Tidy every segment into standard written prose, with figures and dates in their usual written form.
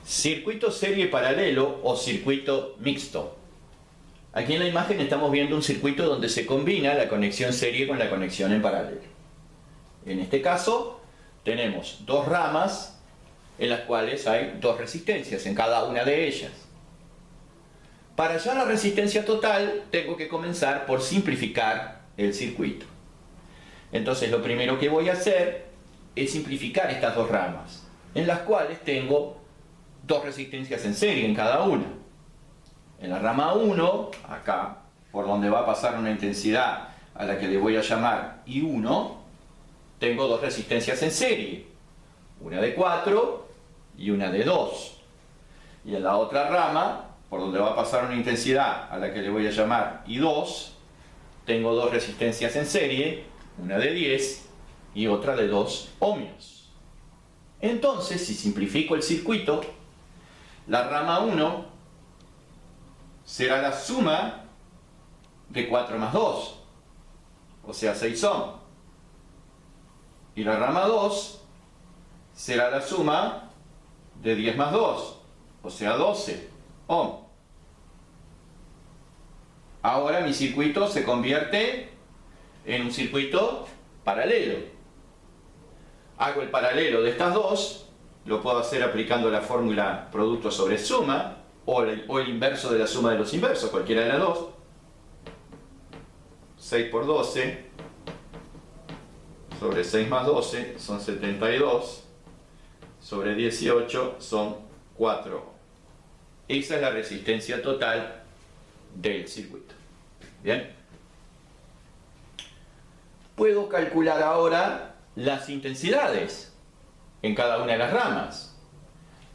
Circuito serie paralelo o circuito mixto. Aquí en la imagen estamos viendo un circuito donde se combina la conexión serie con la conexión en paralelo. En este caso tenemos dos ramas en las cuales hay dos resistencias en cada una de ellas. Para hallar la resistencia total tengo que comenzar por simplificar el circuito. Entonces lo primero que voy a hacer es simplificar estas dos ramas, en las cuales tengo dos resistencias en serie en cada una. En la rama 1, acá, por donde va a pasar una intensidad a la que le voy a llamar I1, tengo dos resistencias en serie, una de 4 y una de 2. Y en la otra rama, por donde va a pasar una intensidad a la que le voy a llamar I2, tengo dos resistencias en serie, una de 10 y otra de 2 ohmios. Entonces, si simplifico el circuito, la rama 1 será la suma de 4 más 2, o sea 6 ohm. Y la rama 2 será la suma de 10 más 2, o sea 12 ohm. Ahora mi circuito se convierte en un circuito paralelo. Hago el paralelo de estas dos. Lo puedo hacer aplicando la fórmula producto sobre suma o el inverso de la suma de los inversos, cualquiera de las dos. 6 por 12 sobre 6 más 12 son 72, sobre 18 son 4. Esa es la resistencia total del circuito. ¿Bien? Puedo calcular ahora las intensidades en cada una de las ramas.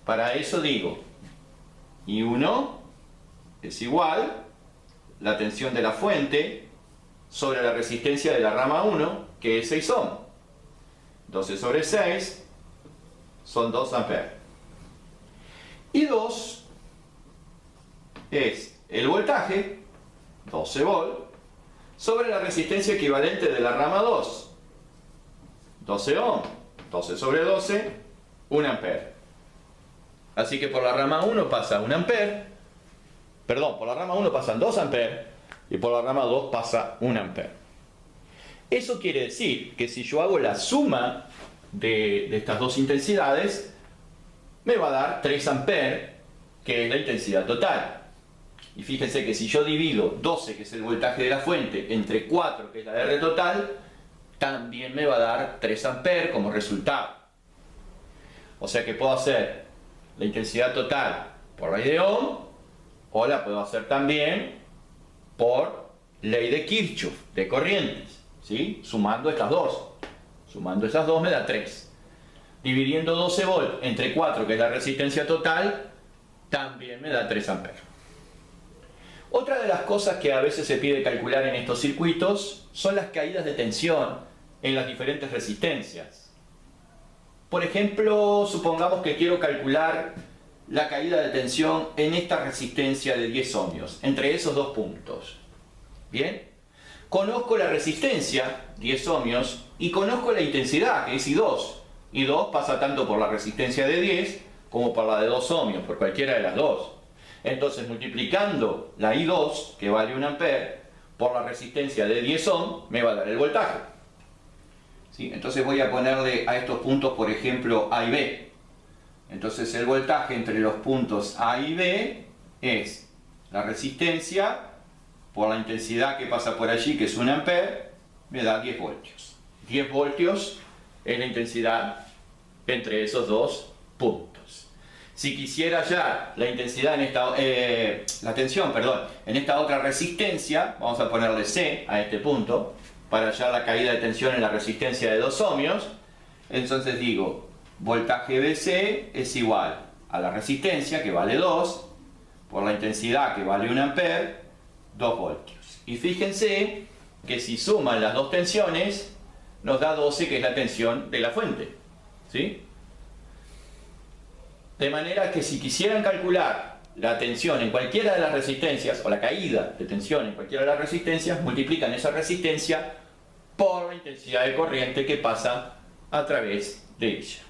Para eso digo, I1 es igual la tensión de la fuente sobre la resistencia de la rama 1, que es 6 ohm. 12 sobre 6 son 2 amperes. I2 es el voltaje, 12 volt, sobre la resistencia equivalente de la rama 2, 12 ohm. 12 sobre 12, 1 ampere. Así que por la rama 1 pasa 1 ampere, perdón, por la rama 1 pasan 2 amperes y por la rama 2 pasa 1 ampere. Eso quiere decir que si yo hago la suma de estas dos intensidades, me va a dar 3 amperes, que es la intensidad total. Y fíjense que si yo divido 12, que es el voltaje de la fuente, entre 4, que es la R total, también me va a dar 3 amperes como resultado. O sea que puedo hacer la intensidad total por ley de Ohm, o la puedo hacer también por ley de Kirchhoff, de corrientes, ¿sí? Sumando estas dos. Sumando esas dos me da 3. Dividiendo 12 volt entre 4, que es la resistencia total, también me da 3 amperes. Otra de las cosas que a veces se pide calcular en estos circuitos son las caídas de tensión en las diferentes resistencias. Por ejemplo, supongamos que quiero calcular la caída de tensión en esta resistencia de 10 ohmios, entre esos dos puntos. Bien, conozco la resistencia, 10 ohmios, y conozco la intensidad, que es I2. I2 pasa tanto por la resistencia de 10 como por la de 2 ohmios, por cualquiera de las dos. Entonces, multiplicando la I2, que vale 1 ampere, por la resistencia de 10 ohm, me va a dar el voltaje. ¿Sí? Entonces voy a ponerle a estos puntos, por ejemplo, A y B. Entonces el voltaje entre los puntos A y B es la resistencia por la intensidad que pasa por allí, que es 1 ampere, me da 10 voltios. 10 voltios es la intensidad entre esos dos puntos. Si quisiera hallar la intensidad en esta, la tensión, perdón, en esta otra resistencia, vamos a ponerle C a este punto, para hallar la caída de tensión en la resistencia de 2 ohmios, entonces digo, voltaje BC es igual a la resistencia, que vale 2, por la intensidad, que vale 1 ampere, 2 voltios. Y fíjense que si suman las dos tensiones, nos da 12, que es la tensión de la fuente. ¿Sí? De manera que si quisieran calcular la tensión en cualquiera de las resistencias, o la caída de tensión en cualquiera de las resistencias, multiplican esa resistencia por la intensidad de corriente que pasa a través de ella.